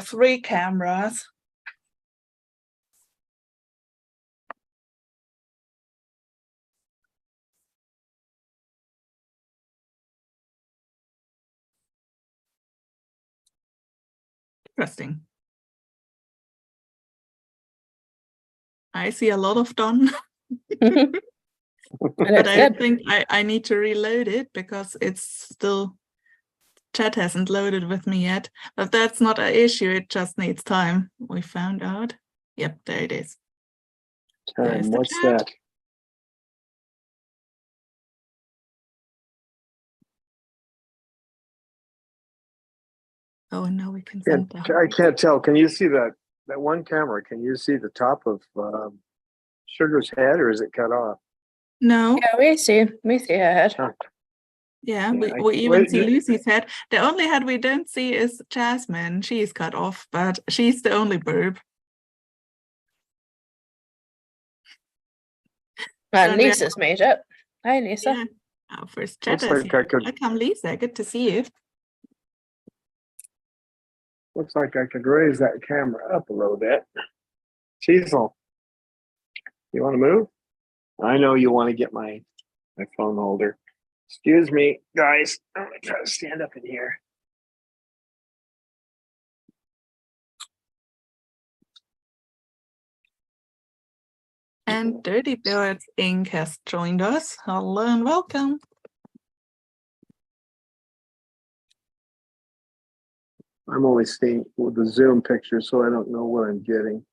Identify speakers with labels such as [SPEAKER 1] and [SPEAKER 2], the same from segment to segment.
[SPEAKER 1] 3 cameras. Interesting. I see a lot of done. But I think I need to reload it because it's still, chat hasn't loaded with me yet. But that's not an issue, it just needs time. We found out. Yep, there it is.
[SPEAKER 2] Time, what's that?
[SPEAKER 1] Oh, no, we can send that.
[SPEAKER 2] I can't tell. Can you see that one camera? Can you see the top of Sugar's head, or is it cut off?
[SPEAKER 1] No.
[SPEAKER 3] Yeah, we see her head.
[SPEAKER 2] Huh.
[SPEAKER 1] Yeah, we even see Lucy's head. The only head we don't see is Jasmine. She's cut off, but she's the only burb.
[SPEAKER 3] And Lisa's made it. Hi, Lisa.
[SPEAKER 1] Yeah. Our first chat.
[SPEAKER 2] Looks like
[SPEAKER 1] Welcome, Lisa. Good to see you.
[SPEAKER 2] Looks like I could raise that camera up a little bit. Cecil, you want to move? I know you want to get my phone holder. Excuse me, guys. I'm gonna try to stand up in here.
[SPEAKER 1] And Dirty Parrots Inc. has joined us. Hello and welcome.
[SPEAKER 2] I'm only seeing with the Zoom picture, so I don't know what I'm getting.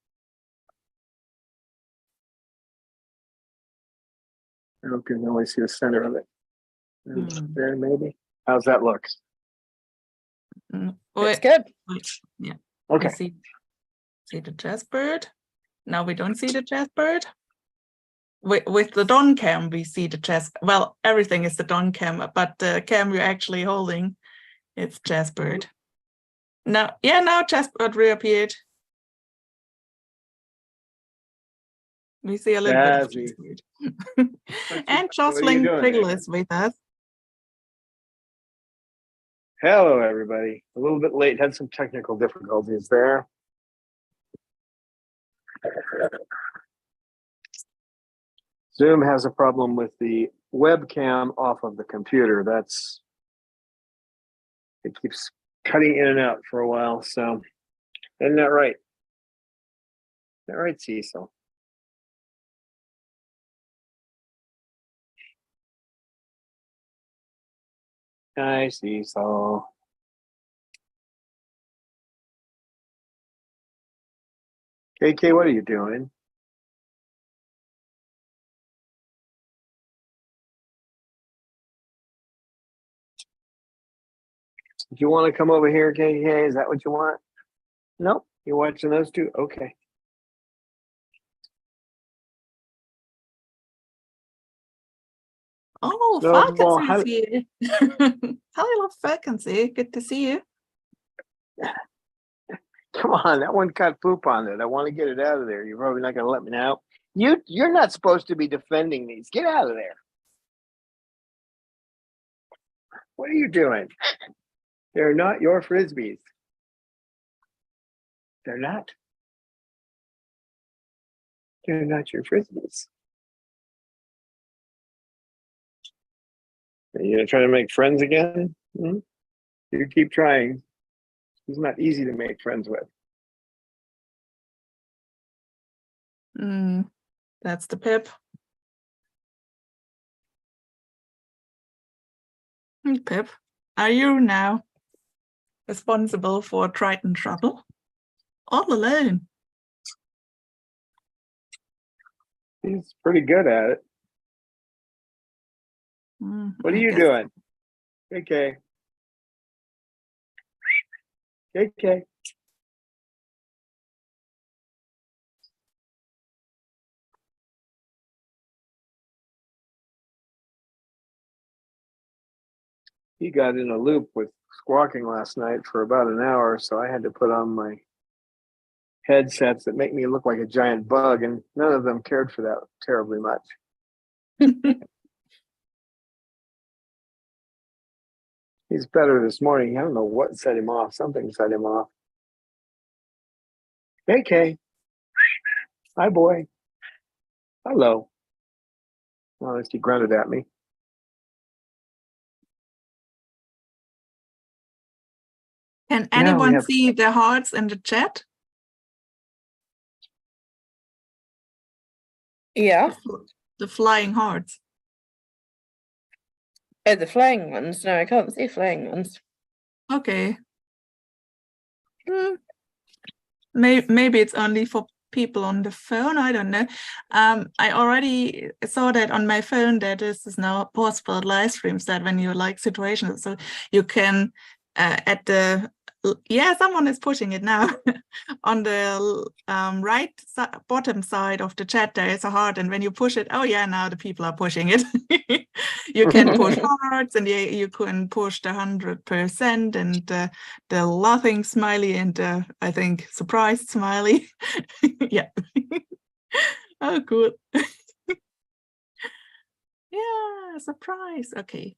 [SPEAKER 2] I can only see the center of it. There, maybe. How's that look?
[SPEAKER 3] It's good.
[SPEAKER 1] Yeah.
[SPEAKER 2] Okay.
[SPEAKER 1] See the chessbird. Now we don't see the chessbird. With the Dawn cam, we see the chess. Well, everything is the Dawn cam, but the cam you're actually holding, it's chessbird. Now chessbird reappeared. We see a little bit of chessbird. And Jocelyn Triggle is with us.
[SPEAKER 2] Hello, everybody. A little bit late. Had some technical difficulties there. Zoom has a problem with the webcam off of the computer. It keeps cutting in and out for a while. So, isn't that right? Isn't that right, Cecil? Hi, Cecil. KK, what are you doing? Do you want to come over here, KK? Is that what you want? Nope. You're watching those two? Okay.
[SPEAKER 1] Oh, Falcons is here. Hello, Falcons. Good to see you.
[SPEAKER 2] Come on, that one got poop on it. I want to get it out of there. You're probably not going to let me now. You're not supposed to be defending these. Get out of there. What are you doing? They're not your frisbees. They're not. They're not your frisbees. Are you going to try to make friends again? You keep trying. It's not easy to make friends with.
[SPEAKER 1] That's the Pip. Pip, are you now responsible for Triton trouble? All alone.
[SPEAKER 2] He's pretty good at it. What are you doing? KK. KK. He got in a loop with squawking last night for about an hour, so I had to put on my headsets that make me look like a giant bug, and none of them cared for that terribly much. He's better this morning. I don't know what set him off. Something set him off. Hey, Kay. Hi, boy. Hello. Oh, at least he grunted at me.
[SPEAKER 1] Can
[SPEAKER 2] Now we
[SPEAKER 1] anyone
[SPEAKER 2] have
[SPEAKER 1] see the hearts in the chat?
[SPEAKER 3] Yeah.
[SPEAKER 1] The flying hearts.
[SPEAKER 3] Oh, the flying ones. No, I can't see flying ones.
[SPEAKER 1] Okay. Maybe it's only for people on the phone. I don't know. I already saw that on my phone that this is now possible live streams, that when you like situations, so you can at the someone is pushing it now. On the right bottom side of the chat there is a heart, and when you push it, oh yeah, now the people are pushing it. You can push hearts, and you can push the 100% and the laughing smiley and I think surprised smiley. Yeah. Oh, cool. Yeah, surprise. Okay,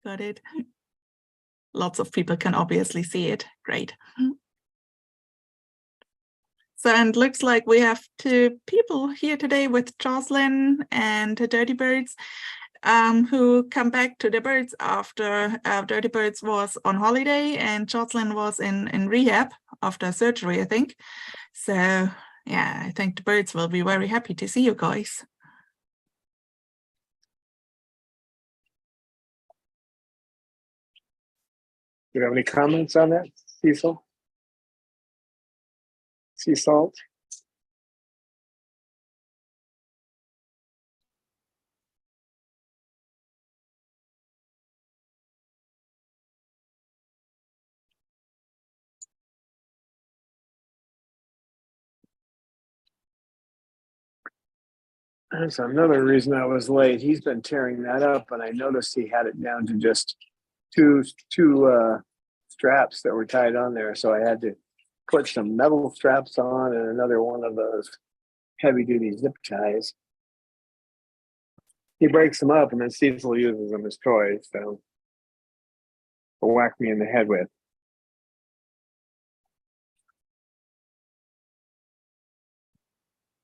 [SPEAKER 1] got it. Lots of people can obviously see it. Great. So, and looks like we have 2 people here today with Jocelyn and Dirty Birds, who come back to the birds after Dirty Birds was on holiday and Jocelyn was in rehab after surgery, I think. So, yeah, I think the birds will be very happy to see you guys.
[SPEAKER 2] Do you have any comments on that, Cecil? Sea salt? That's another reason I was late. He's been tearing that up, and I noticed he had it down to just two straps that were tied on there. So I had to put some metal straps on and another one of those heavy duty zip ties. He breaks them up, and then Cecil uses them as toys. So, or whack me in the head with.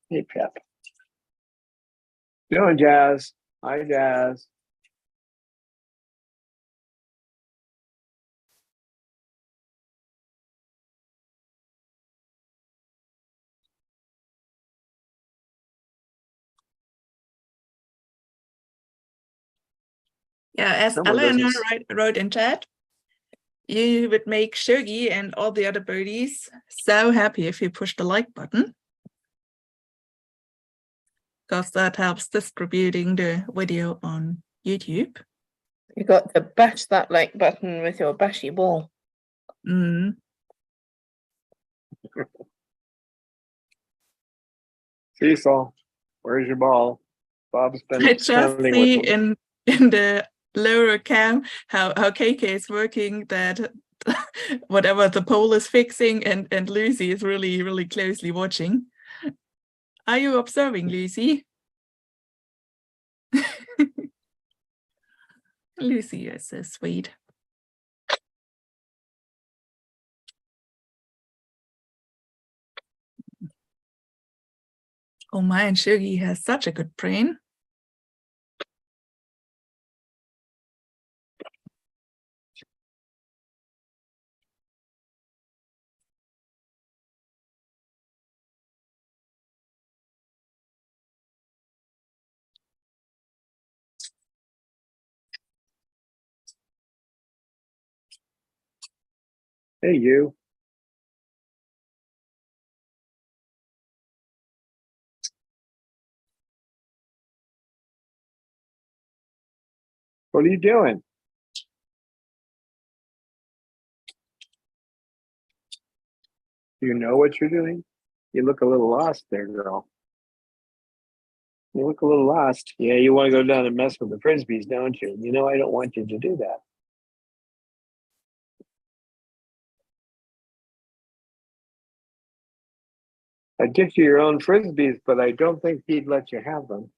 [SPEAKER 2] Hey, Pep. Doing, Jazz? Hi, Jazz.
[SPEAKER 1] Yeah, as
[SPEAKER 2] Someone
[SPEAKER 1] Eleanor
[SPEAKER 2] doesn't.
[SPEAKER 1] wrote in chat, you would make Shuggy and all the other birdies so happy if you push the like button, because that helps distributing the video on YouTube.
[SPEAKER 3] You got to bash that like button with your bashy ball.
[SPEAKER 2] Cecil, where's your ball? Bob's been
[SPEAKER 1] I just
[SPEAKER 2] pounding
[SPEAKER 1] see
[SPEAKER 2] with them.
[SPEAKER 1] in the lower cam how KK is working, that whatever the pole is fixing, and Lucy is really closely watching. Are you observing, Lucy? Lucy is so sweet. Oh my, and Shuggy has such a good brain.
[SPEAKER 2] Hey, you. What are you doing? Do you know what you're doing? You look a little lost there, girl. You look a little lost. Yeah, you want to go down and mess with the frisbees, don't you? You know I don't want you to do that. I'd get you your own frisbees, but I don't think he'd let you have them.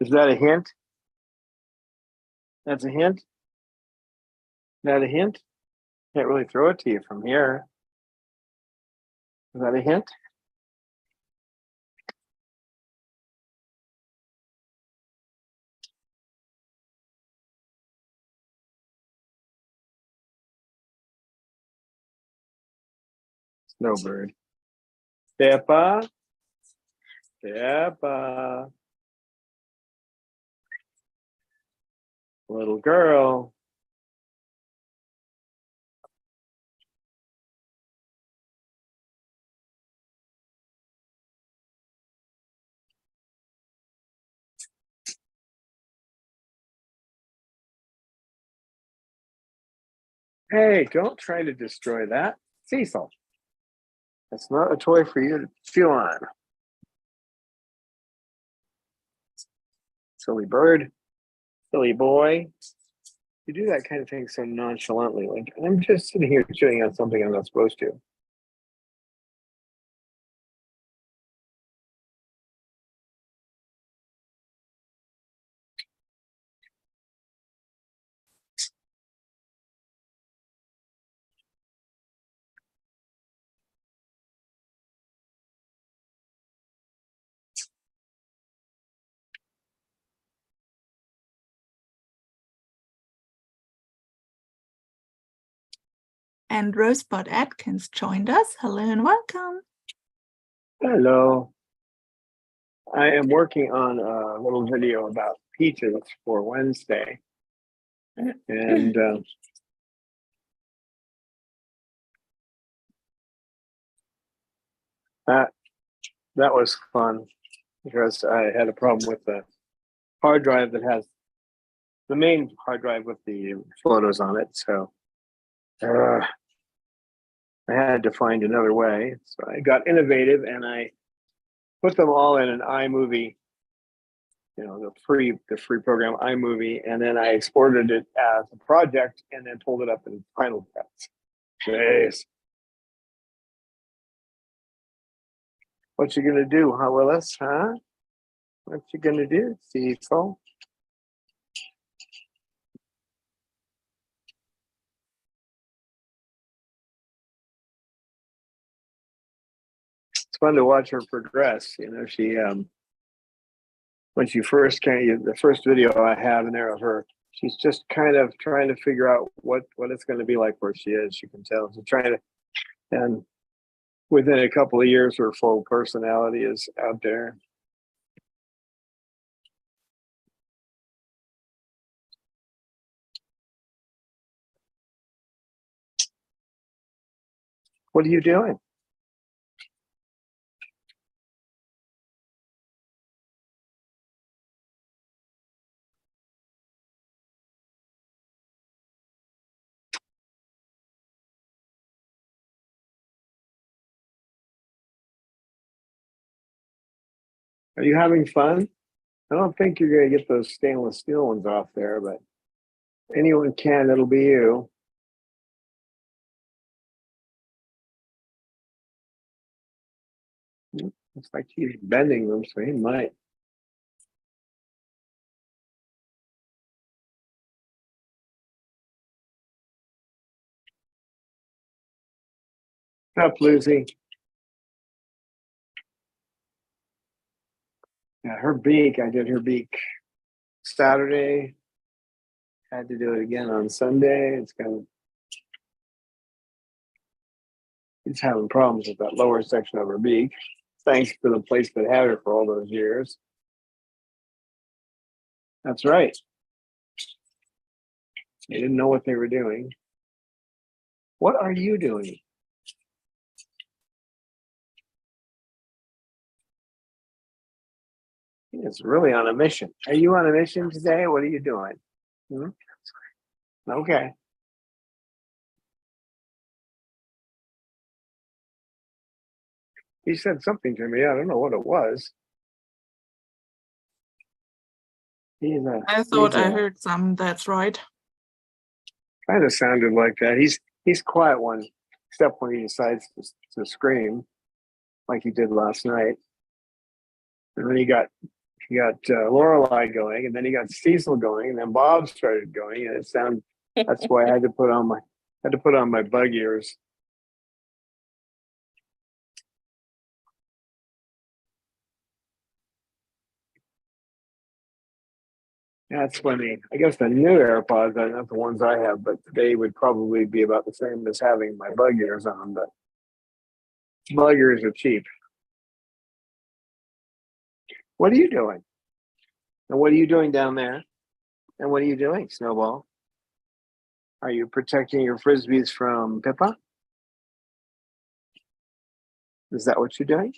[SPEAKER 2] Is that a hint? That's a hint. Is that a hint? Can't really throw it to you from here. Is that a hint? Snowbird. Peppa. Peppa. Little girl. Hey, don't try to destroy that. Cecil. That's not a toy for you to chew on. Silly bird. Silly boy. You do that kind of thing so nonchalantly. Like, I'm just sitting here chewing on something I'm not supposed to.
[SPEAKER 1] And Rosebud Atkins joined us. Hello and welcome.
[SPEAKER 2] Hello. I am working on a little video about peaches for Wednesday. And that was fun because I had a problem with the hard drive that has the main hard drive with the photos on it. So I had to find another way. So I got innovative and I put them all in an iMovie, you know, the free program iMovie, and then I exported it as a project and then pulled it up in Final Cut. Jeez. What you gonna do, huh, Willis? Huh? What you gonna do, Cecil? It's fun to watch her progress. You know, she when she first came, the first video I have in there of her, she's just kind of trying to figure out what it's going to be like where she is. You can tell she's trying to, and within a couple of years, her full personality is out there. What are you doing? Are you having fun? I don't think you're going to get those stainless steel ones off there, but anyone can. It'll be you. Looks like he's bending them, so he might. Up, Lucy. Yeah, her beak. I did her beak Saturday. Had to do it again on Sunday. It's kind of, he's having problems with that lower section of her beak. Thanks to the place that had her for all those years. That's right. They didn't know what they were doing. What are you doing? He is really on a mission. Are you on a mission today? What are you doing? Hmm? Okay. He said something to me. I don't know what it was.
[SPEAKER 1] I thought I heard some, that's right.
[SPEAKER 2] Kind of sounded like that. He's quiet one, except when he decides to scream, like he did last night. And then he got you got Lorelei going, and then you got Cecil going, and then Bob started going, and it sounded. That's why I had to put on my bug ears. That's funny. I guess the new AirPods are not the ones I have, but they would probably be about the same as having my bug ears on. But bug ears are cheap. What are you doing? And what are you doing down there? And what are you doing, Snowball? Are you protecting your frisbees from Pippa? Is that what you're doing?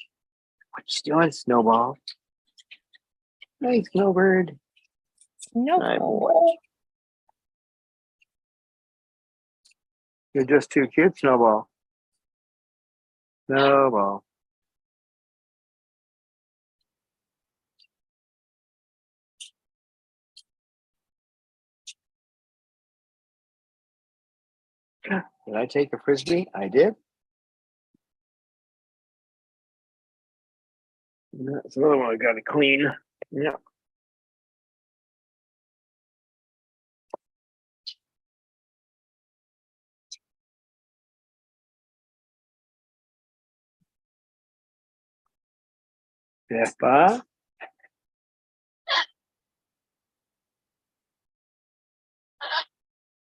[SPEAKER 2] What you doing, Snowball? Hey, Snowbird.
[SPEAKER 3] No.
[SPEAKER 2] Hi, boy. You're just too cute, Snowball. Snowball. Did I take a frisbee? I did. That's another one I got to clean. Yeah. Pippa.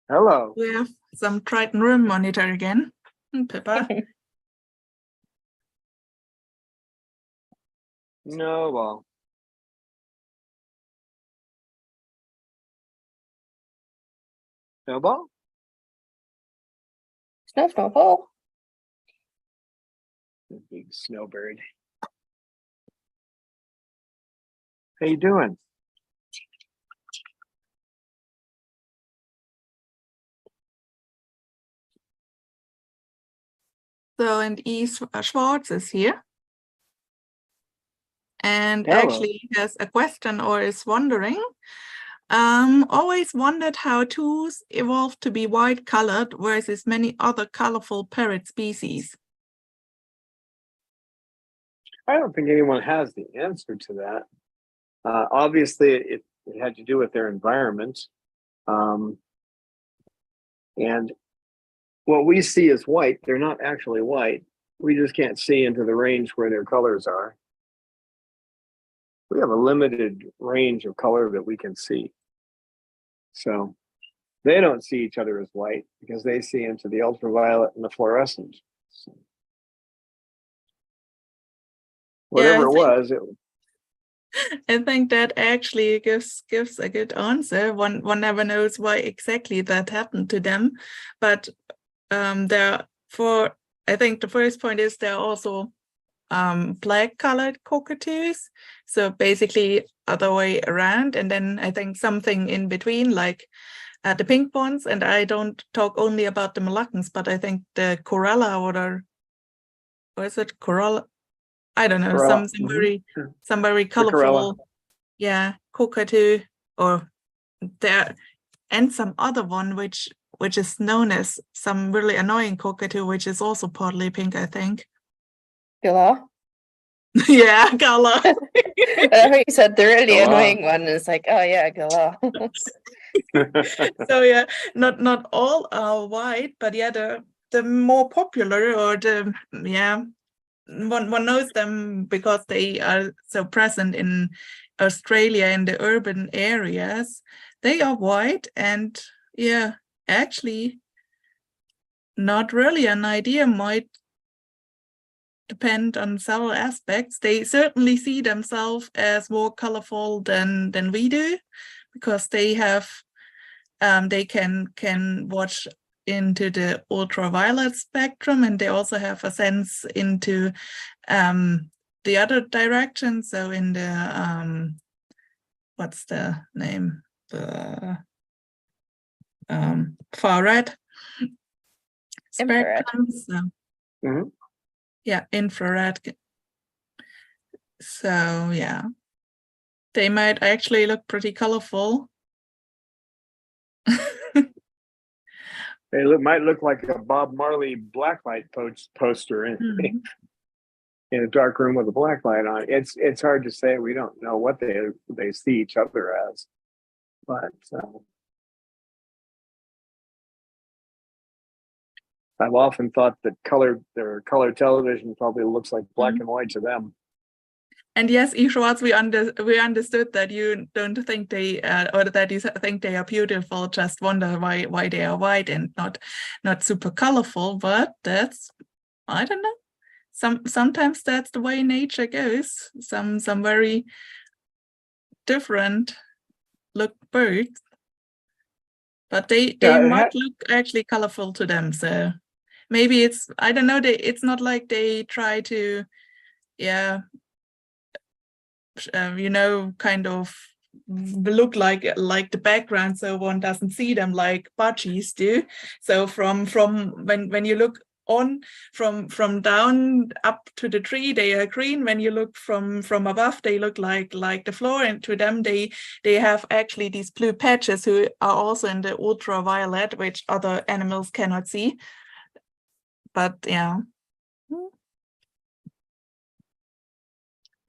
[SPEAKER 2] Hello.
[SPEAKER 1] We have some Triton room monitor again. Pippa.
[SPEAKER 2] Snowball. Snowball?
[SPEAKER 3] Snowball.
[SPEAKER 2] The big snowbird. How you doing?
[SPEAKER 1] So, and Schwartz is here. And
[SPEAKER 2] Hello.
[SPEAKER 1] actually has a question or is wondering. Always wondered how toos evolved to be white colored versus many other colorful parrot species.
[SPEAKER 2] I don't think anyone has the answer to that. Obviously, it had to do with their environment. And what we see as white, they're not actually white. We just can't see into the range where their colors are. We have a limited range of color that we can see. So they don't see each other as white because they see into the ultraviolet and the fluorescent. So whatever it was,
[SPEAKER 1] I think that actually gives a good answer. One never knows why exactly that happened to them, but I think the first point is there are also black colored cockatoos, so basically other way around, and then I think something in between, like the pink ones. And I don't talk only about the Moluccans, but I think the Corella or is it Corella? I don't know,
[SPEAKER 2] Corella.
[SPEAKER 1] some very colorful, yeah, cockatoo, or there, and some other one which is known as some really annoying cockatoo, which is also partly pink, I think.
[SPEAKER 3] Gala.
[SPEAKER 1] Yeah, Gala.
[SPEAKER 3] I thought you said the really
[SPEAKER 2] Gala.
[SPEAKER 3] annoying one. It's like, oh yeah, Gala.
[SPEAKER 1] So yeah, not all are white, but yeah, the more popular, or one knows them because they are so present in Australia in the urban areas. They are white, and yeah, actually not really an idea, might depend on several aspects. They certainly see themselves as more colorful than we do, because they have they can watch into the ultraviolet spectrum, and they also have a sense into the other direction. So in the what's the name, the far red spectrum. So, yeah, infrared. So yeah, they might actually look pretty colorful.
[SPEAKER 2] They might look like a Bob Marley blacklight poster. in a dark room with a black light on, it's hard to say. We don't know what they see each other as, but I've often thought that their color television probably looks like black and white to them.
[SPEAKER 1] And yes, Schwartz, we understood that you don't think they or that you think they are beautiful. Just wonder why they are white and not super colorful. But that's, I don't know. Sometimes that's the way nature goes. Some very different look birds, but they might look actually colorful to them. So maybe it's, I don't know. It's not like they try to, yeah. Kind of look like the background, so one doesn't see them like budgies do. So from when you look on from down up to the tree, they are green. When you look from above, they look like the floor, and to them they have actually these blue patches who are also in the ultraviolet, which other animals cannot see. But yeah.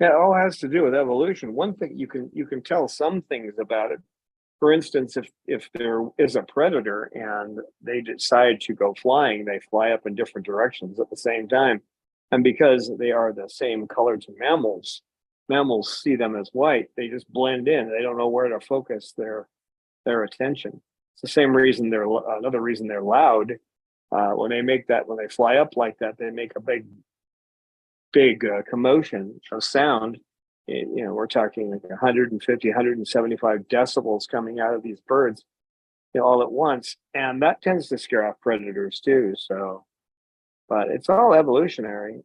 [SPEAKER 2] It all has to do with evolution. One thing you can tell some things about it. For instance, if there is a predator and they decide to go flying, they fly up in different directions at the same time. And because they are the same color to mammals, mammals see them as white. They just blend in. They don't know where to focus their attention. It's the same reason another reason they're loud. When they fly up like that, they make a big commotion of sound. We're talking like 150, 175 decibels coming out of these birds, all at once, and that tends to scare off predators too. So, but it's all evolutionary.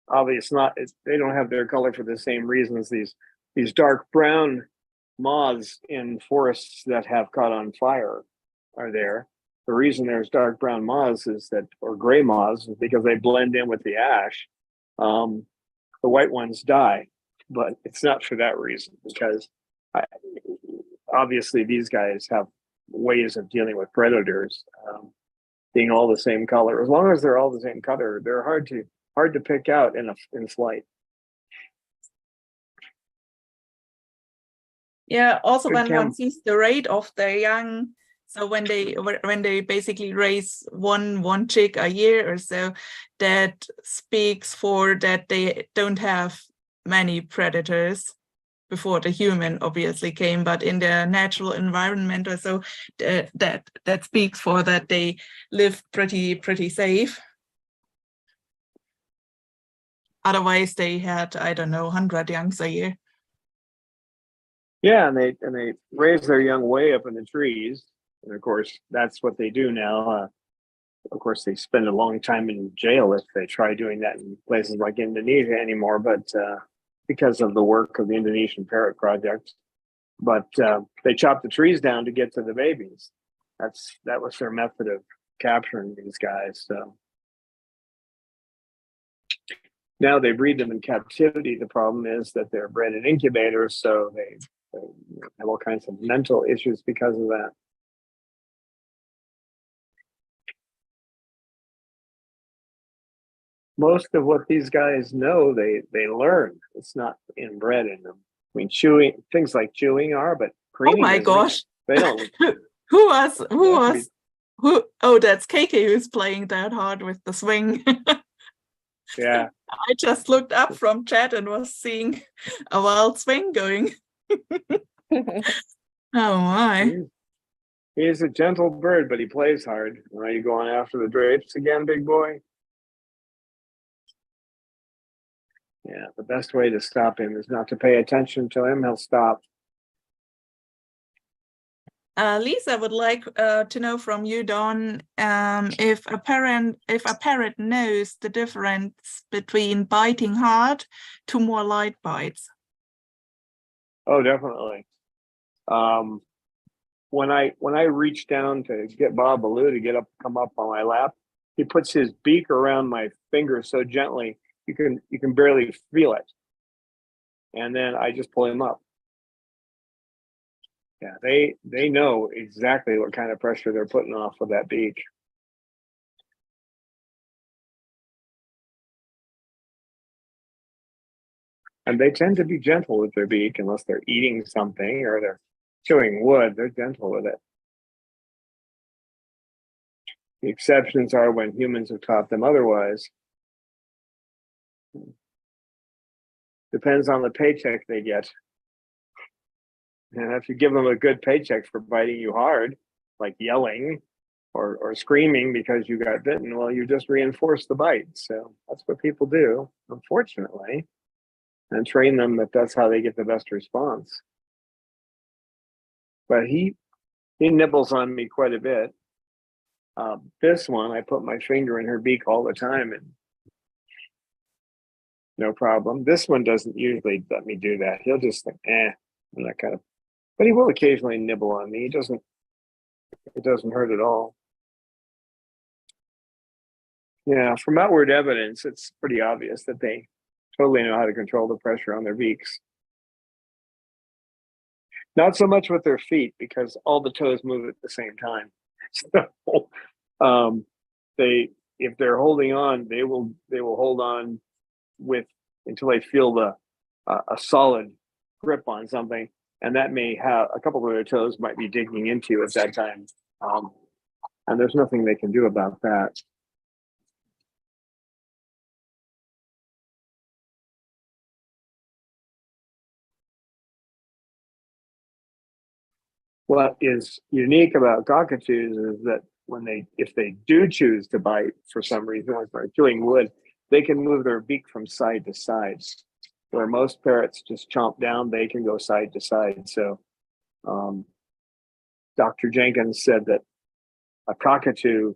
[SPEAKER 2] Obviously, they don't have their color for the same reasons these dark brown moths in forests that have caught on fire are there. The reason there's dark brown moths or gray moths is because they blend in with the ash. The white ones die, but it's not for that reason, because obviously these guys have ways of dealing with predators, being all the same color. As long as they're all the same color, they're hard to pick out in flight.
[SPEAKER 1] Yeah, also when one sees the rate of their young, so when they basically raise one chick a year or so, that speaks for that they don't have many predators before the human obviously came, but in their natural environment or so, that speaks for that they live pretty safe. Otherwise, they had, I don't know, 100 youngs a year.
[SPEAKER 2] Yeah, and they raise their young way up in the trees. And of course, that's what they do now. Of course, they spend a long time in jail if they try doing that in places like Indonesia anymore, but because of the work of the Indonesian Parrot Project. But they chop the trees down to get to the babies. That was their method of capturing these guys. So now they breed them in captivity. The problem is that they're bred in incubators, so they have all kinds of mental issues because of that. Most of what these guys know, they learn. It's not inbred in them. I mean, things like chewing are, but preening.
[SPEAKER 1] Oh my gosh!
[SPEAKER 2] They don't.
[SPEAKER 1] Who was? Oh, that's KK who's playing that hard with the swing.
[SPEAKER 2] Yeah.
[SPEAKER 1] I just looked up from chat and was seeing a wild swing going. Oh my!
[SPEAKER 2] He's a gentle bird, but he plays hard. Are you going after the drapes again, big boy? Yeah, the best way to stop him is not to pay attention to him. He'll stop.
[SPEAKER 1] Lisa would like to know from you, Don, if a parrot knows the difference between biting hard to more light bites.
[SPEAKER 2] Oh, definitely. When I reach down to get Bob Baloo to come up on my lap, he puts his beak around my finger so gently you can barely feel it, and then I just pull him up. Yeah, they know exactly what kind of pressure they're putting off with that beak. And they tend to be gentle with their beak unless they're eating something or they're chewing wood. They're gentle with it. The exceptions are when humans have taught them otherwise. Depends on the paycheck they get. And if you give them a good paycheck for biting you hard, like yelling or screaming because you got bitten, well, you just reinforce the bite. So that's what people do, unfortunately, and train them that that's how they get the best response. But he nibbles on me quite a bit. This one, I put my finger in her beak all the time and no problem. This one doesn't usually let me do that. He'll just think, I'm not kind of, but he will occasionally nibble on me. It doesn't hurt at all. Yeah, from outward evidence, it's pretty obvious that they totally know how to control the pressure on their beaks. Not so much with their feet because all the toes move at the same time. So if they're holding on, they will hold on with until they feel a solid grip on something, and that may have a couple of their toes might be digging into at that time, and there's nothing they can do about that. What is unique about cockatoos is that if they do choose to bite for some reason, like by chewing wood, they can move their beak from side to side. Where most parrots just chomp down, they can go side to side. So Dr. Jenkins said that a cockatoo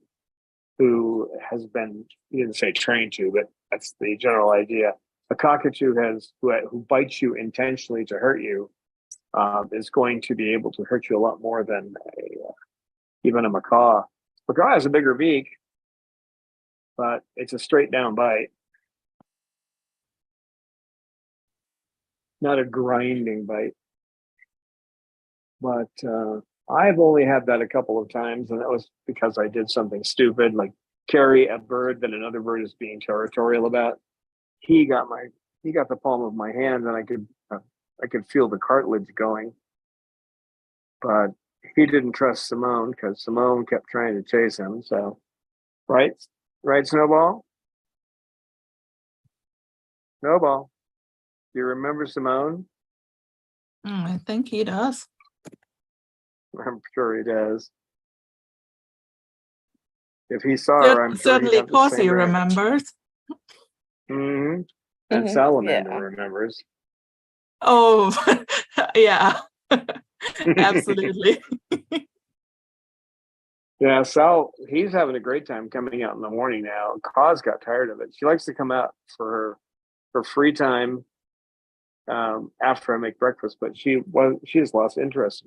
[SPEAKER 2] who has been, he didn't say trained to, but that's the general idea. A cockatoo who bites you intentionally to hurt you is going to be able to hurt you a lot more than even a macaw. Macaw has a bigger beak, but it's a straight down bite. Not a grinding bite. But I've only had that a couple of times, and that was because I did something stupid, like carry a bird that another bird is being territorial about. He got the palm of my hand, and I could feel the cartilage going. But he didn't trust Simone because Simone kept trying to chase him. So, right, Snowball? Snowball, do you remember Simone?
[SPEAKER 1] I think he does.
[SPEAKER 2] I'm sure he does. If he saw her, I'm sure
[SPEAKER 1] Certainly Causey remembers.
[SPEAKER 2] Mm-hmm. And Salamander
[SPEAKER 3] Yeah.
[SPEAKER 2] remembers.
[SPEAKER 1] Oh, yeah, absolutely.
[SPEAKER 2] Yeah, Sal, he's having a great time coming out in the morning now. Cause got tired of it. She likes to come out for her free time after I make breakfast, but she has lost interest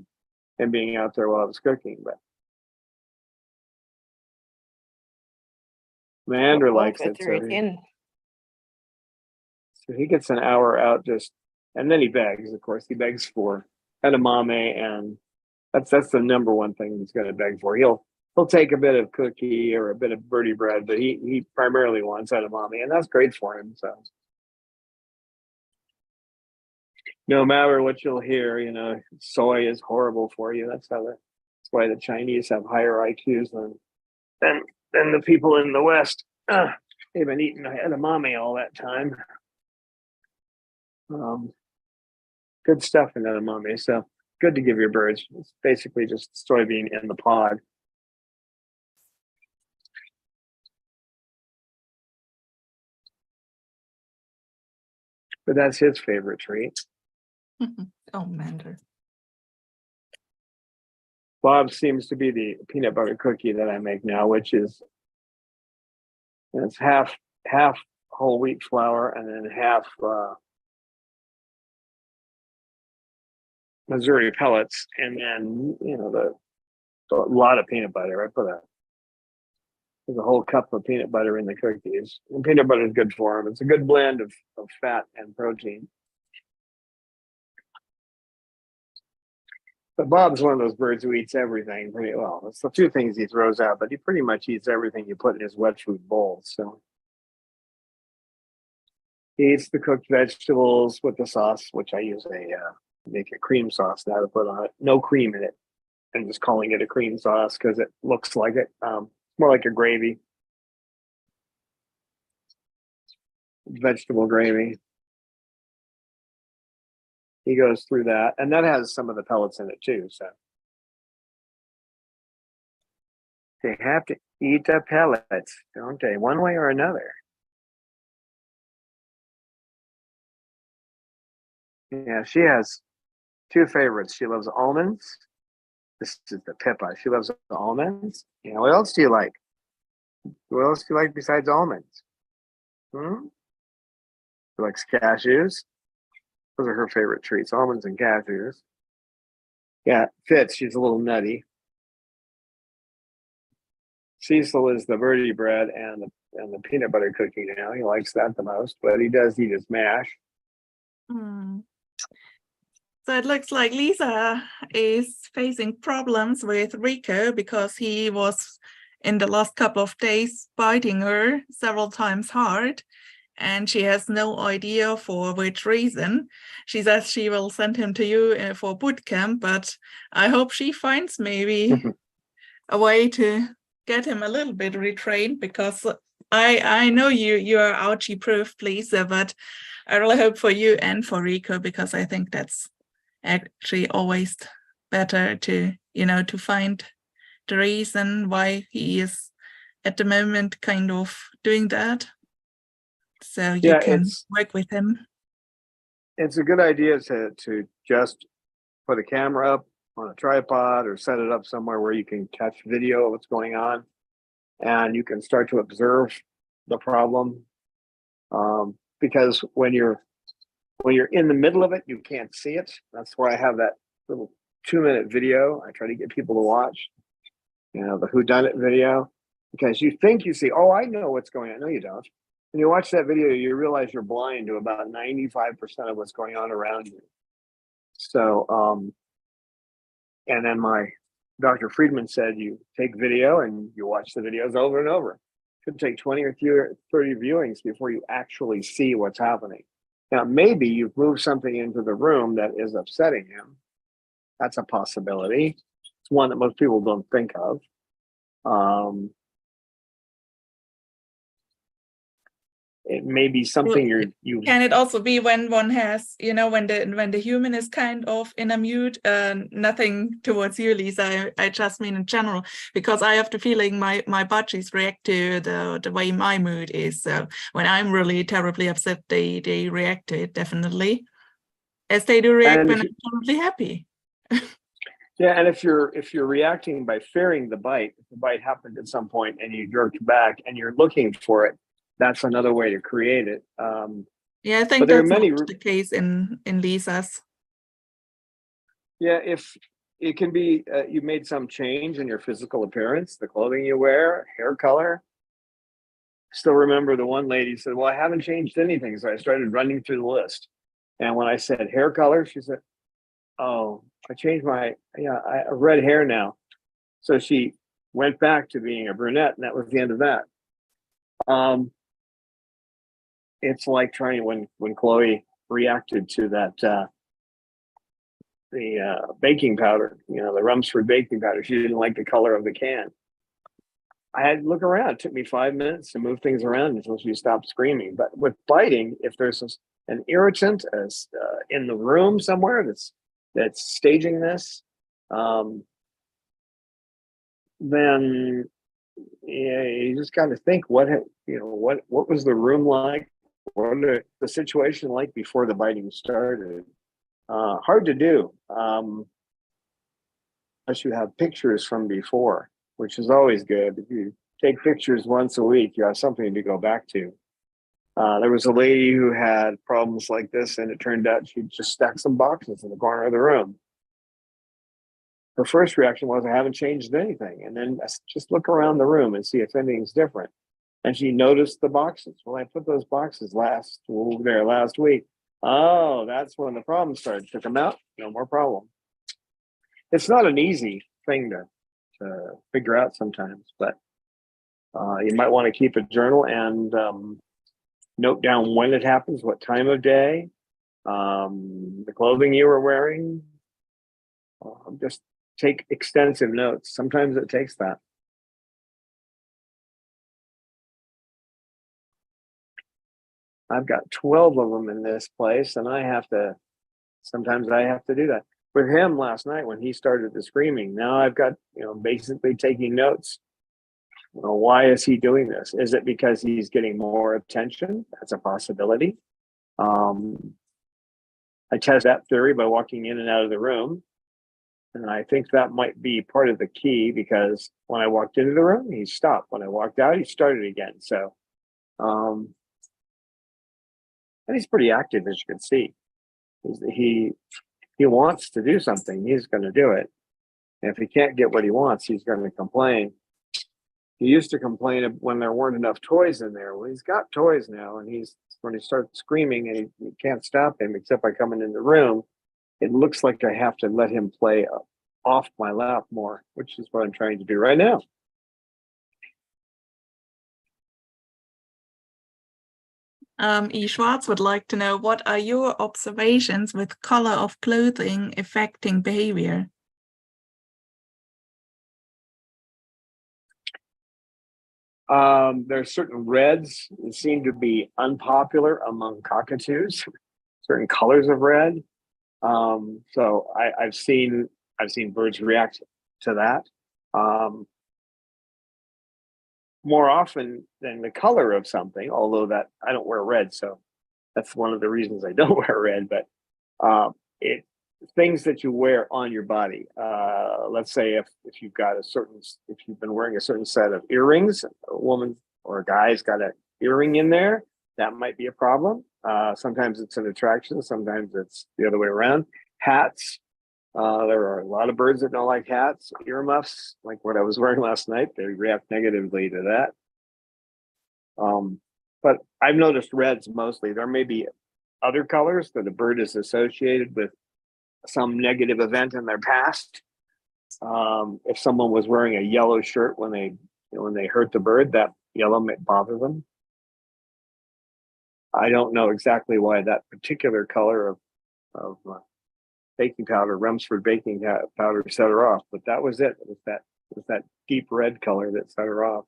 [SPEAKER 2] in being out there while I was cooking. But Leander likes it, so he gets an hour out and then he begs. Of course, he begs for edamame, and that's the number one thing he's going to beg for. He'll take a bit of cookie or a bit of birdie bread, but he primarily wants edamame, and that's great for him. So no matter what you'll hear, soy is horrible for you. That's why the Chinese have higher IQs than the people in the West. They've been eating edamame all that time. Good stuff in edamame. So good to give your birds. It's basically just soybean in the pod. But that's his favorite treat.
[SPEAKER 1] Oh, Mander.
[SPEAKER 2] Bob seems to be the peanut butter cookie that I make now, which is it's half whole wheat flour and then half Missouri pellets, and then a lot of peanut butter. I put there's a whole cup of peanut butter in the cookies. And peanut butter is good for them. It's a good blend of fat and protein. But Bob's one of those birds who eats everything pretty well. It's the few things he throws out, but he pretty much eats everything you put in his wet food bowl. So He eats the cooked vegetables with the sauce, which I use make a cream sauce now to put on it. No cream in it. I'm just calling it a cream sauce because it looks like it. More like a gravy, vegetable gravy. He goes through that, and that has some of the pellets in it too. So they have to eat the pellets, don't they? One way or another. Yeah, she has two favorites. She loves almonds. This is the Pippa. She loves almonds. Yeah, what else do you like? What else do you like besides almonds? Hmm? She likes cashews. Those are her favorite treats, almonds and cashews. Yeah, Fitz, she's a little nutty. Cecil is the birdie bread and the peanut butter cookie now. He likes that the most, but he does eat his mash.
[SPEAKER 1] So it looks like Lisa is facing problems with Rico because he was in the last couple of days biting her several times hard, and she has no idea for which reason. She says she will send him to you for boot camp, but I hope she finds maybe a way to get him a little bit retrained, because I know you are ouchie proof, Lisa, but I really hope for you and for Rico, because I think that's actually always better to to find the reason why he is at the moment kind of doing that, so you can work with him.
[SPEAKER 2] It's a good idea to just put a camera up on a tripod or set it up somewhere where you can catch video of what's going on, and you can start to observe the problem, because when you're in the middle of it, you can't see it. That's why I have that little 2-minute video I try to get people to watch, the whodunit video, because you think you see, oh, I know what's going on. No, you don't. When you watch that video, you realize you're blind to about 95% of what's going on around you. So, and then my Dr. Friedman said you take video and you watch the videos over and over. It could take 20 or 30 viewings before you actually see what's happening. Now, maybe you've moved something into the room that is upsetting him. That's a possibility. It's one that most people don't think of. It may be something you
[SPEAKER 1] can it also be when one has, when the human is kind of in a mood, nothing towards you, Lisa, I just mean in general, because I have the feeling my budgies react to the way my mood is. So when I'm really terribly upset, they react to it, definitely, as they do react when I'm terribly happy.
[SPEAKER 2] Yeah, and if you're reacting by fearing the bite, if the bite happened at some point and you jerked back and you're looking for it, that's another way to create it.
[SPEAKER 1] Yeah, I think that's not the case in Lisa's.
[SPEAKER 2] Yeah, if it can be, you made some change in your physical appearance, the clothing you wear, hair color. Still remember the one lady said, well, I haven't changed anything. So I started running through the list. And when I said hair color, she said, oh, I changed I have red hair now. So she went back to being a brunette, and that was the end of that. It's like trying when Chloe reacted to that the baking powder, the Rumsford baking powder. She didn't like the color of the can. I had to look around. It took me 5 minutes to move things around until she stopped screaming. But with biting, if there's an irritant in the room somewhere that's staging this, then you just got to think what was the room like, what the situation like before the biting started. Hard to do unless you have pictures from before, which is always good. If you take pictures once a week, you have something to go back to. There was a lady who had problems like this, and it turned out she just stacked some boxes in the corner of the room. Her first reaction was, I haven't changed anything. And then just look around the room and see if anything's different. And she noticed the boxes. Well, I put those boxes last week. Oh, that's when the problem started. Took them out, no more problem. It's not an easy thing to figure out sometimes, but you might want to keep a journal and note down when it happens, what time of day, the clothing you were wearing. Just take extensive notes. Sometimes it takes that. I've got 12 of them in this place, and sometimes I have to do that. With him last night when he started the screaming, now I've got, basically taking notes. Why is he doing this? Is it because he's getting more attention? That's a possibility. I test that theory by walking in and out of the room. And I think that might be part of the key, because when I walked into the room, he stopped. When I walked out, he started again. So, and he's pretty active, as you can see. He wants to do something. He's going to do it. And if he can't get what he wants, he's going to complain. He used to complain when there weren't enough toys in there. Well, he's got toys now, and when he starts screaming, and you can't stop him except by coming in the room. It looks like I have to let him play off my lap more, which is what I'm trying to do right now.
[SPEAKER 1] E. Schwartz would like to know, what are your observations with color of clothing affecting behavior?
[SPEAKER 2] There's certain reds that seem to be unpopular among cockatoos, certain colors of red. So I've seen birds react to that more often than the color of something, although that I don't wear red, so that's one of the reasons I don't wear red. But things that you wear on your body, let's say if you've been wearing a certain set of earrings, a woman or a guy's got an earring in there, that might be a problem. Sometimes it's an attraction, sometimes it's the other way around. Hats, there are a lot of birds that don't like hats. Earmuffs, like what I was wearing last night, they react negatively to that. But I've noticed reds mostly. There may be other colors that a bird is associated with some negative event in their past. If someone was wearing a yellow shirt when they hurt the bird, that yellow might bother them. I don't know exactly why that particular color of baking powder, Rumsford baking powder, set her off, but that was it. It was that deep red color that set her off.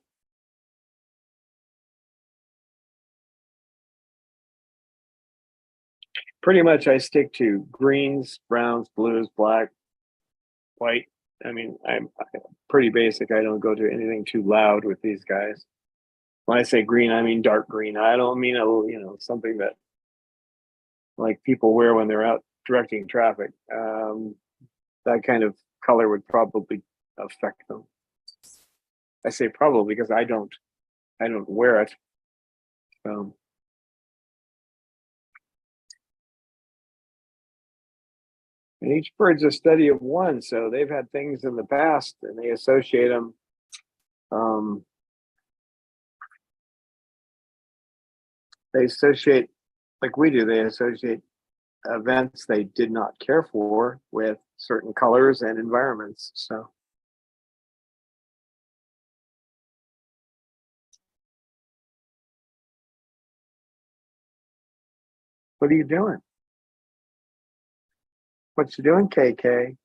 [SPEAKER 2] Pretty much I stick to greens, browns, blues, black, white. I mean, I'm pretty basic. I don't go to anything too loud with these guys. When I say green, I mean dark green. I don't mean something that like people wear when they're out directing traffic. That kind of color would probably affect them. I say probably because I don't wear it. And each bird's a study of one, so they've had things in the past and they associate them. They associate, like we do, they associate events they did not care for with certain colors and environments. So what are you doing? What you doing, KK?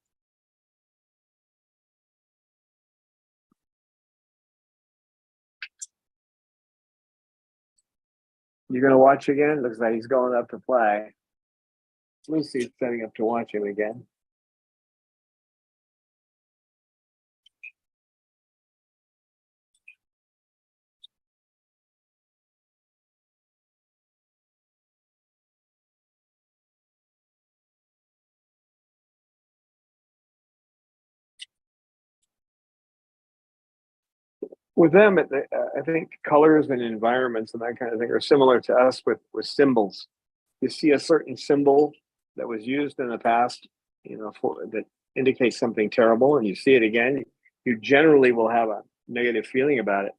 [SPEAKER 2] You gonna watch again? Looks like he's going up to play. Lucy's setting up to watch him again. With them, I think colors and environments and that kind of thing are similar to us with symbols. You see a certain symbol that was used in the past, that indicates something terrible, and you see it again, you generally will have a negative feeling about it.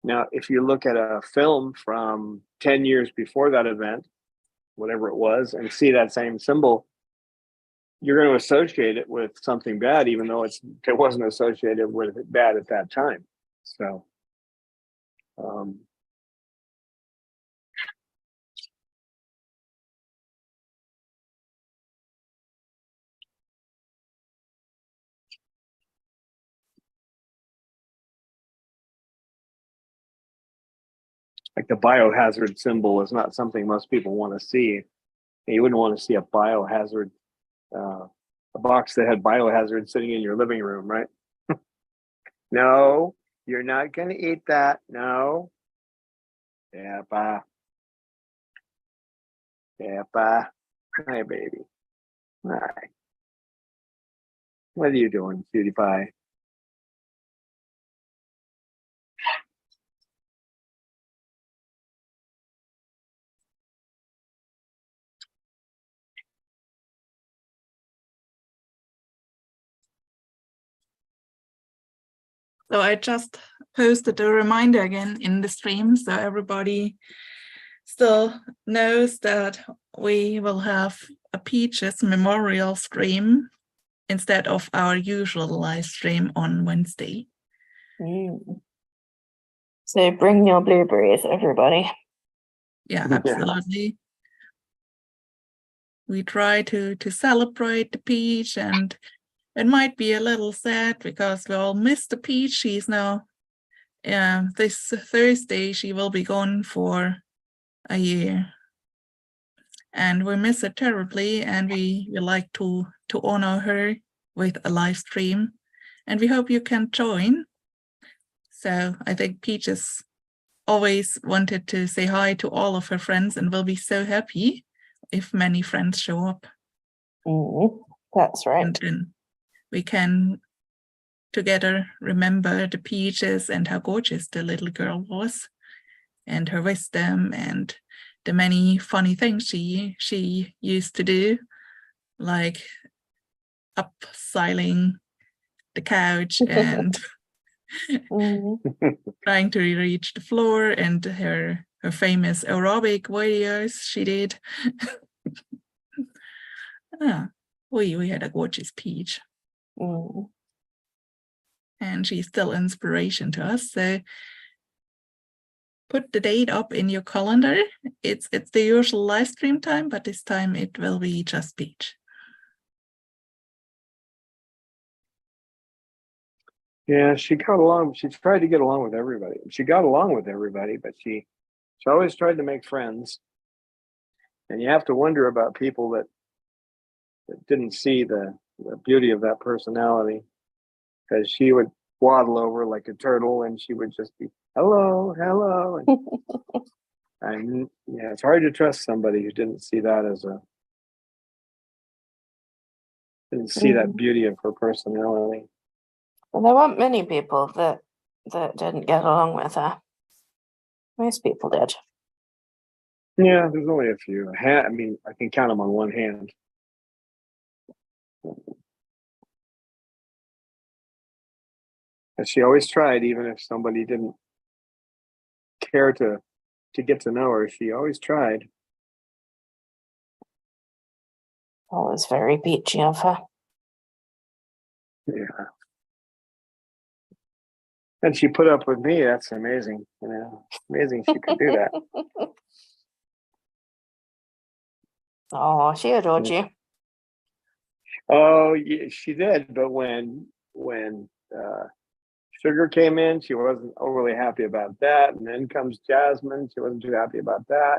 [SPEAKER 2] Now, if you look at a film from 10 years before that event, whatever it was, and see that same symbol, you're going to associate it with something bad, even though it wasn't associated with it bad at that time. So, like the biohazard symbol is not something most people want to see. And you wouldn't want to see a biohazard, a box that had biohazard sitting in your living room, right? No, you're not going to eat that. No. Yeah, bye. Yeah, bye. Hi, baby. Hi. What are you doing, cutie pie?
[SPEAKER 1] So I just posted a reminder again in the stream, so everybody still knows that we will have a Peaches memorial stream instead of our usual live stream on Wednesday.
[SPEAKER 3] So bring your blueberries, everybody.
[SPEAKER 1] Yeah,
[SPEAKER 2] Yeah.
[SPEAKER 1] absolutely. We try to celebrate the Peach, and it might be a little sad because we all miss the Peach. She's now, this Thursday, she will be gone for a year. And we miss her terribly, and we like to honor her with a live stream. And we hope you can join. So I think Peaches always wanted to say hi to all of her friends and will be so happy if many friends show up.
[SPEAKER 3] That's right.
[SPEAKER 1] And then we can together remember the Peaches and how gorgeous the little girl was, and her wisdom and the many funny things she used to do, like upsiling the couch and trying to reach the floor, and her famous aerobic videos she did. We had a gorgeous Peach. And she's still inspiration to us. So put the date up in your calendar. It's the usual live stream time, but this time it will be just Peach.
[SPEAKER 2] Yeah, she got along. She tried to get along with everybody. She got along with everybody, but she always tried to make friends. And you have to wonder about people that didn't see the beauty of that personality, because she would waddle over like a turtle, and she would just be hello, hello. And yeah, it's hard to trust somebody who didn't see that that beauty of her personality.
[SPEAKER 3] Well, there weren't many people that didn't get along with her. Most people did.
[SPEAKER 2] Yeah, there's only a few. I mean, I can count them on one hand. And she always tried, even if somebody didn't care to get to know her. She always tried.
[SPEAKER 3] That was very peachy of her.
[SPEAKER 2] Yeah. And she put up with me. That's amazing. You know, amazing she could do that.
[SPEAKER 3] Oh, she adored you.
[SPEAKER 2] Oh, yeah, she did. But when Sugar came in, she wasn't overly happy about that. And then comes Jasmine. She wasn't too happy about that.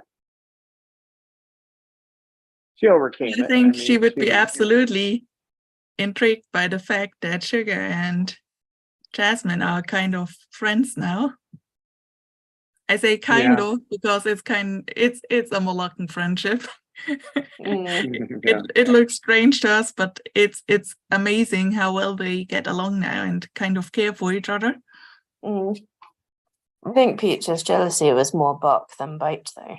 [SPEAKER 2] She overcame it.
[SPEAKER 1] I think she would be absolutely intrigued by the fact that Sugar and Jasmine are kind of friends now. I say kind of because it's a Moluccan friendship. It looks strange to us, but it's amazing how well they get along now and kind of care for each other.
[SPEAKER 3] I think Peach's jealousy was more bark than bite, though.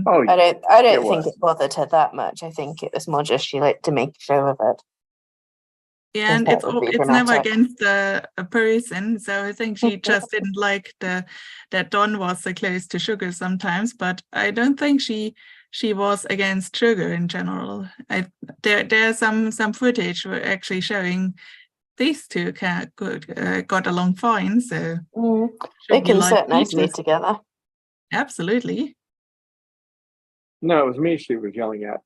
[SPEAKER 2] Oh,
[SPEAKER 3] I don't think it bothered her that much. I think it was more just she liked to make a show of it.
[SPEAKER 1] Yeah, and it's never against a person. So I think she just didn't like that Dawn was so close to Sugar sometimes. But I don't think she was against Sugar in general. There's some footage actually showing these two got along fine. So
[SPEAKER 3] they can sit nicely together.
[SPEAKER 1] Absolutely.
[SPEAKER 2] No, it was me she was yelling at.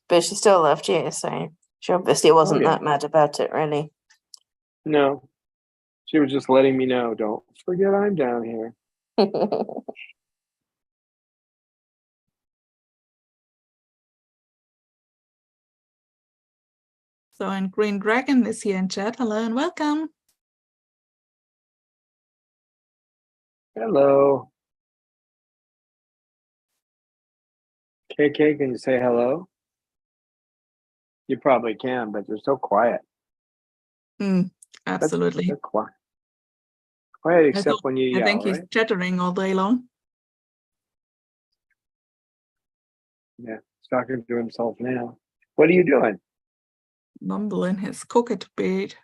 [SPEAKER 3] But she still loved you, so she obviously wasn't that mad about it, really.
[SPEAKER 2] No, she was just letting me know, don't forget I'm down here.
[SPEAKER 1] So, and Green Dragon is here in chat. Hello and welcome.
[SPEAKER 2] Hello. KK, can you say hello? You probably can, but you're so quiet.
[SPEAKER 1] Absolutely.
[SPEAKER 2] That's quiet. Quiet except when you
[SPEAKER 1] I
[SPEAKER 2] yell,
[SPEAKER 1] think he's
[SPEAKER 2] right?
[SPEAKER 1] chattering all day long.
[SPEAKER 2] Yeah, he's talking to himself now. What are you doing?
[SPEAKER 1] Mumbling his cockatoo beard.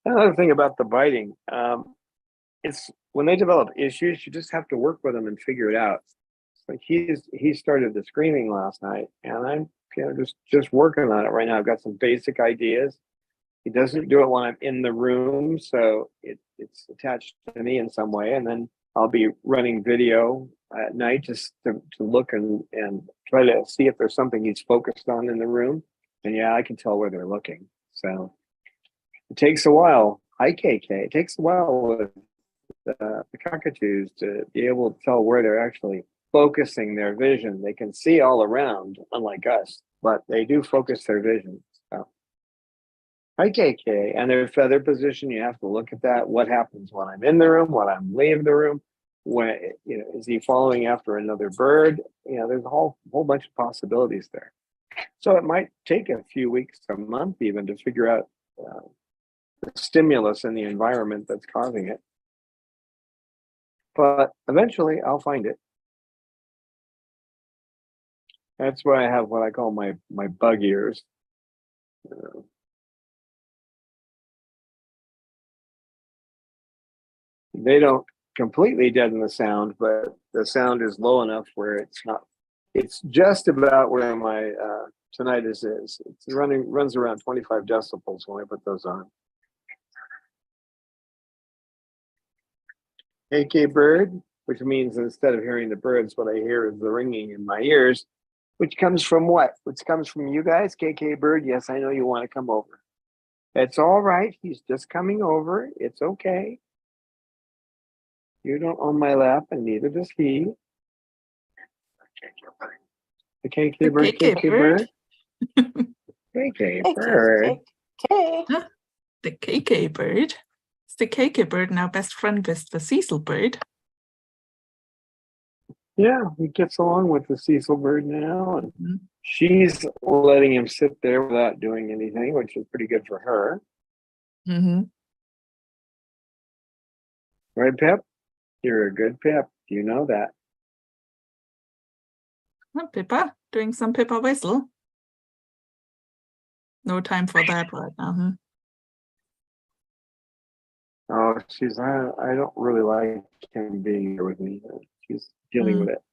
[SPEAKER 2] Another thing about the biting, it's when they develop issues, you just have to work with them and figure it out. Like he started the screaming last night, and I'm just working on it right now. I've got some basic ideas. He doesn't do it when I'm in the room, so it's attached to me in some way, and then I'll be running video at night just to look and try to see if there's something he's focused on in the room. And yeah, I can tell where they're looking. So it takes a while. Hi, KK. It takes a while with the cockatoos to be able to tell where they're actually focusing their vision. They can see all around, unlike us, but they do focus their vision. So, hi, KK. And their feather position, you have to look at that. What happens when I'm in the room, when I'm leaving the room? When, is he following after another bird? There's a whole bunch of possibilities there. So it might take a few weeks, a month even, to figure out the stimulus in the environment that's causing it. But eventually I'll find it. That's why I have what I call my bug ears. They don't completely deaden the sound, but the sound is low enough where it's just about where my tinnitus is. It runs around 25 decibels when I put those on. AK bird, which means instead of hearing the birds, what I hear is the ringing in my ears, which comes from what? Which comes from you guys, KK bird. Yes, I know you want to come over. It's all right. He's just coming over. It's okay. You don't own my lap, and neither does he. The KK bird, KK bird. KK bird.
[SPEAKER 3] KK.
[SPEAKER 1] The KK bird. Is the KK bird now best friend with the Cecil bird?
[SPEAKER 2] Yeah, he gets along with the Cecil bird now, and she's letting him sit there without doing anything, which is pretty good for her. Right, Pip? You're a good Pip. You know that.
[SPEAKER 1] Pippa, doing some Pippa whistle. No time for that right now.
[SPEAKER 2] Oh, I don't really like him being here with me. She's dealing with it.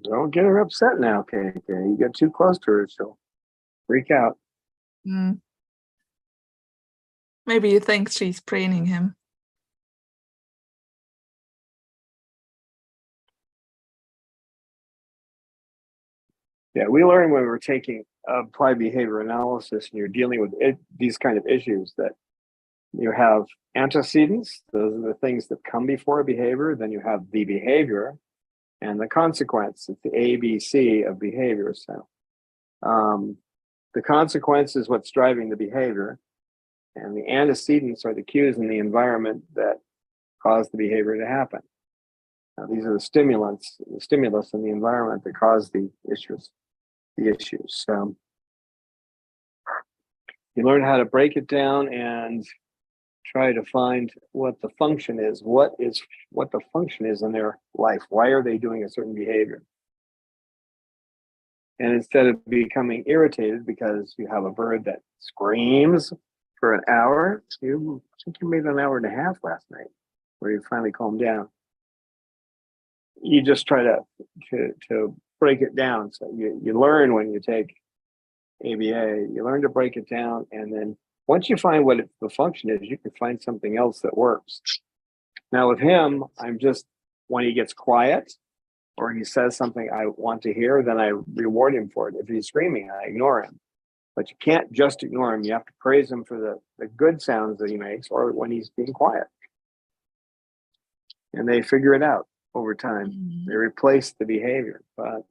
[SPEAKER 2] Don't get her upset now, KK. You get too close to her, she'll freak out.
[SPEAKER 1] Maybe you think she's training him.
[SPEAKER 2] Yeah, we learned when we were taking applied behavior analysis and you're dealing with these kind of issues that you have antecedents. Those are the things that come before a behavior. Then you have the behavior and the consequence. It's the ABC of behavior. So the consequence is what's driving the behavior, and the antecedents are the cues in the environment that cause the behavior to happen. Now, these are the stimulus in the environment that cause the issues. So you learn how to break it down and try to find what the function is. What the function is in their life? Why are they doing a certain behavior? And instead of becoming irritated because you have a bird that screams for an hour, I think you made an hour and a half last night, where you finally calmed down. You just try to break it down. So you learn when you take ABA, you learn to break it down, and then once you find what the function is, you can find something else that works. Now with him, I'm just, when he gets quiet or he says something I want to hear, then I reward him for it. If he's screaming, I ignore him. But you can't just ignore him. You have to praise him for the good sounds that he makes, or when he's being quiet. And they figure it out over time. They replace the behavior. But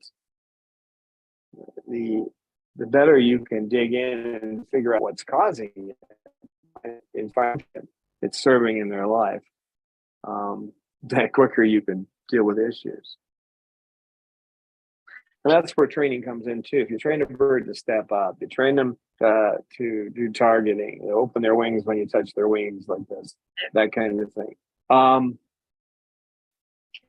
[SPEAKER 2] the better you can dig in and figure out what's causing it in function, it's serving in their life, that quicker you can deal with issues. And that's where training comes in too. If you train a bird to step up, you train them to do targeting, they open their wings when you touch their wings like this, that kind of thing.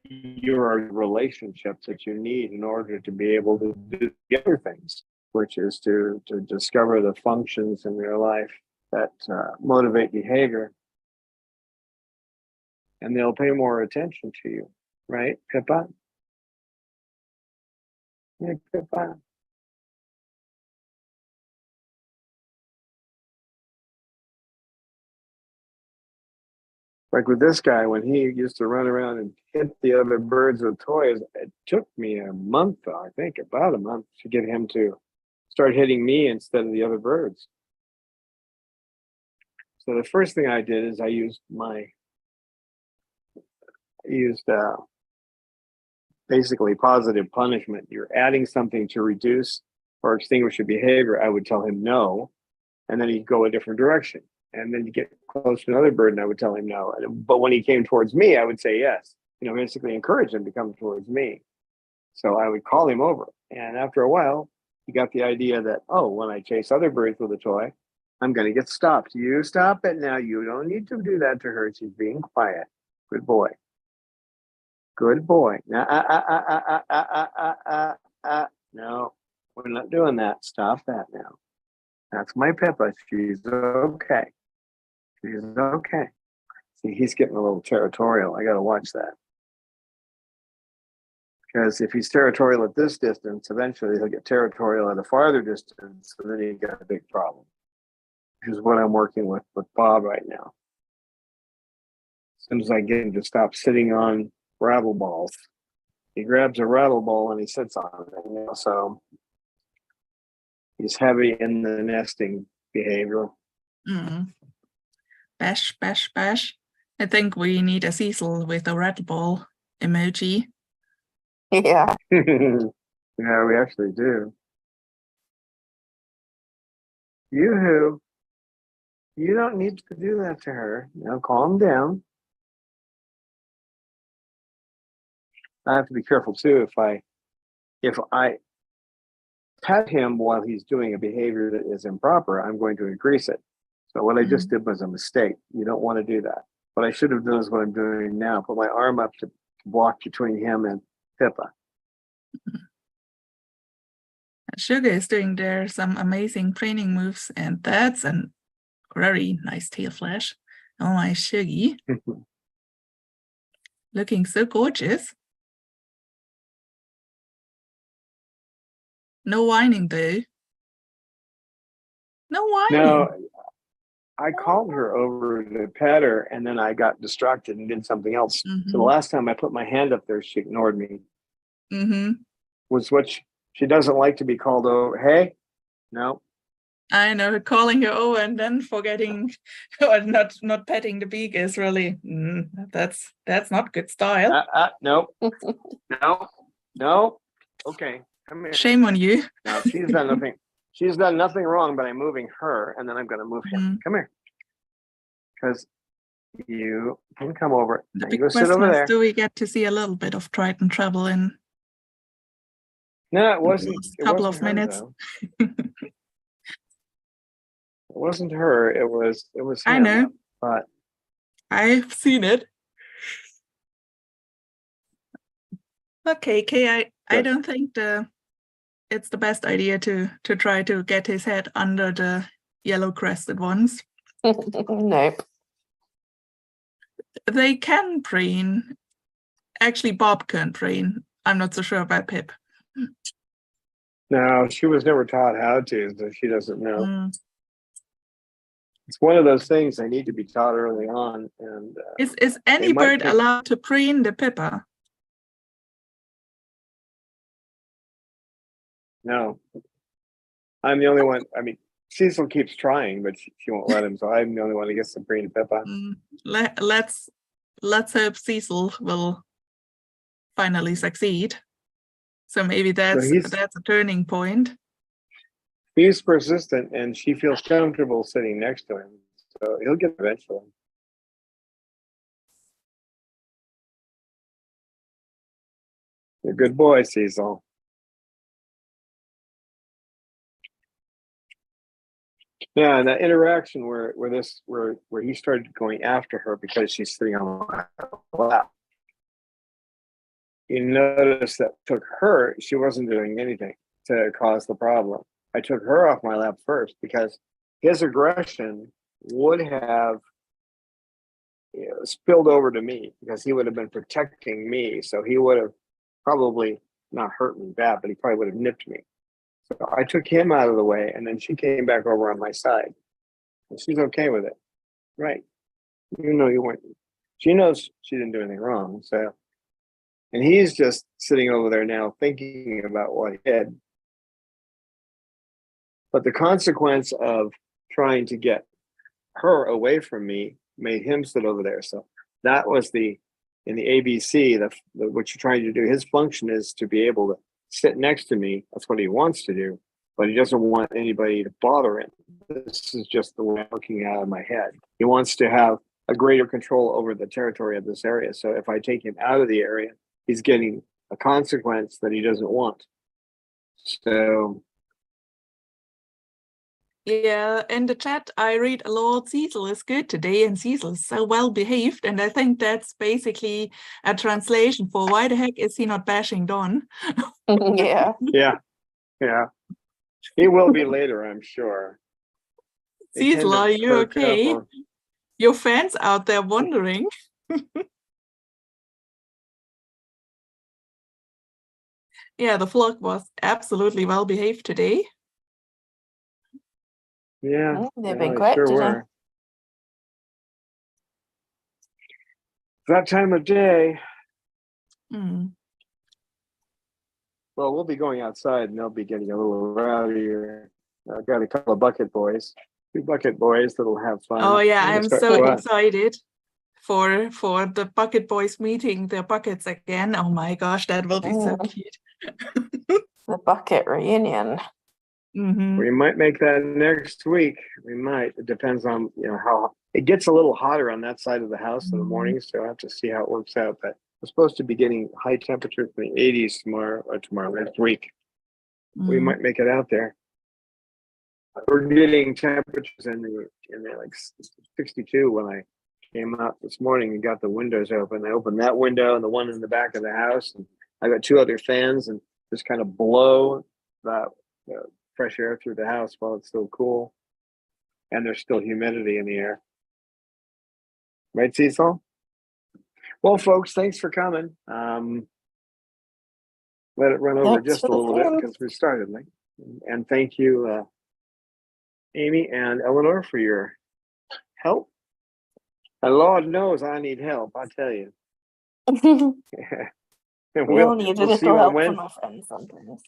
[SPEAKER 2] Your relationships that you need in order to be able to do the other things, which is to discover the functions in their life that motivate behavior. And they'll pay more attention to you, right, Pippa? Yeah, Pippa. Like with this guy, when he used to run around and hit the other birds with toys, it took me a month, I think, about a month, to get him to start hitting me instead of the other birds. So the first thing I did is I used basically positive punishment. You're adding something to reduce or extinguish your behavior. I would tell him no, and then he'd go a different direction. And then you get close to another bird and I would tell him no. But when he came towards me, I would say yes. Basically encourage him to come towards me. So I would call him over. And after a while, he got the idea that, oh, when I chase other birds with a toy, I'm going to get stopped. You stop it now. You don't need to do that to her. She's being quiet. Good boy. Good boy. Now, no, we're not doing that. Stop that now. That's my Pippa. She's okay. She's okay. See, he's getting a little territorial. I got to watch that. Because if he's territorial at this distance, eventually he'll get territorial at a farther distance, and then you got a big problem. Which is what I'm working with Bob right now. As soon as I get him to stop sitting on rattle balls, he grabs a rattle ball and he sits on it. So he's heavy in the nesting behavior.
[SPEAKER 1] Bash, bash, bash. I think we need a Cecil with a rattle ball emoji.
[SPEAKER 3] Yeah.
[SPEAKER 2] Yeah, we actually do. You don't need to do that to her. Now calm down. I have to be careful too. If I pet him while he's doing a behavior that is improper, I'm going to increase it. So what I just did was a mistake. You don't want to do that. What I should have done is what I'm doing now. Put my arm up to block between him and Pippa.
[SPEAKER 1] Sugar is doing there some amazing training moves, and that's a very nice tail flash. Oh my Shuggy. Looking so gorgeous. No whining though. No whining.
[SPEAKER 2] No, I called her over to pet her, and then I got distracted and did something else. So the last time I put my hand up there, she ignored me. Was what she doesn't like to be called over. Hey, no.
[SPEAKER 1] I know, calling you over and then forgetting or not petting the beak is really that's not good style.
[SPEAKER 2] Nope. No. Okay, come here.
[SPEAKER 1] Shame on you.
[SPEAKER 2] Now she's done nothing. She's done nothing wrong, but I'm moving her, and then I'm going to move him. Come here, because you can come over.
[SPEAKER 1] The
[SPEAKER 2] and
[SPEAKER 1] big
[SPEAKER 2] you go sit
[SPEAKER 1] question
[SPEAKER 2] over
[SPEAKER 1] is,
[SPEAKER 2] there.
[SPEAKER 1] do we get to see a little bit of Triton travel in
[SPEAKER 2] No, it wasn't.
[SPEAKER 1] a couple of minutes?
[SPEAKER 2] It wasn't her. It was him.
[SPEAKER 1] I know.
[SPEAKER 2] But
[SPEAKER 1] I've seen it. Okay, Kay, I don't think it's the best idea to try to get his head under the yellow crested ones.
[SPEAKER 3] Nope.
[SPEAKER 1] They can preen. Actually, Bob can preen. I'm not so sure about Pip.
[SPEAKER 2] no, she was never taught how to, so she doesn't know. It's one of those things they need to be taught early on. And
[SPEAKER 1] is any bird allowed to preen the Pippa?
[SPEAKER 2] No, I'm the only one. I mean, Cecil keeps trying, but she won't let him. So I'm the only one who gets the green pepper.
[SPEAKER 1] Let's hope Cecil will finally succeed. So maybe that's a turning point.
[SPEAKER 2] He's persistent, and she feels comfortable sitting next to him. So he'll get it eventually. You're a good boy, Cecil. Yeah, and that interaction where he started going after her because she's sitting on my lap. You notice that took her, she wasn't doing anything to cause the problem. I took her off my lap first because his aggression would have spilled over to me because he would have been protecting me. So he would have probably not hurt me bad, but he probably would have nipped me. So I took him out of the way, and then she came back over on my side. And she's okay with it. Right. You know you weren't. She knows she didn't do anything wrong. So, and he's just sitting over there now thinking about what he did. But the consequence of trying to get her away from me made him sit over there. So that was in the ABC, what you're trying to do. His function is to be able to sit next to me. That's what he wants to do, but he doesn't want anybody to bother him. This is just the way I'm looking out of my head. He wants to have a greater control over the territory of this area. So if I take him out of the area, he's getting a consequence that he doesn't want. So
[SPEAKER 1] yeah, in the chat, I read Lord Cecil is good today, and Cecil is so well behaved. And I think that's basically a translation for why the heck is he not bashing Don?
[SPEAKER 3] Yeah.
[SPEAKER 2] Yeah. He will be later, I'm sure.
[SPEAKER 1] Cecil, are you okay? Your fans out there wondering. Yeah, the flock was absolutely well behaved today.
[SPEAKER 2] Yeah,
[SPEAKER 3] they've been great
[SPEAKER 2] sure
[SPEAKER 3] today.
[SPEAKER 2] were. That time of day.
[SPEAKER 1] Mm.
[SPEAKER 2] Well, we'll be going outside, and they'll be getting a little rowdier. I've got a couple of bucket boys, 2 bucket boys that'll have fun.
[SPEAKER 1] Oh yeah, I'm so excited for the bucket boys meeting their buckets again. Oh my gosh, that will be so cute.
[SPEAKER 3] The bucket reunion.
[SPEAKER 1] Mm-hmm.
[SPEAKER 2] We might make that next week. We might. It depends on how it gets a little hotter on that side of the house in the morning, so I have to see how it works out. But we're supposed to be getting high temperatures in the 80s next week. We might make it out there. We're getting temperatures in the like 62 when I came out this morning and got the windows open. I opened that window and the one in the back of the house, and I got 2 other fans and just kind of blow that fresh air through the house while it's still cool, and there's still humidity in the air. Right, Cecil? Well, folks, thanks for coming. Let it run over just a little bit because we started late. And thank you, Amy and Eleanor, for your help. And Lord knows I need help, I tell you.
[SPEAKER 3] We'll need a little help from our friends sometimes.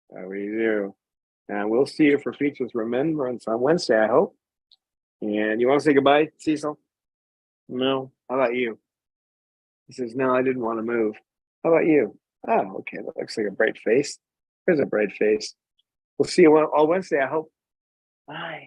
[SPEAKER 2] We do. And we'll see you for Features Remembrance on Wednesday, I hope. And you want to say goodbye, Cecil? No? How about you? He says, no, I didn't want to move. How about you? Oh, okay. That looks like a bright face. There's a bright face. We'll see you on Wednesday, I hope. Bye.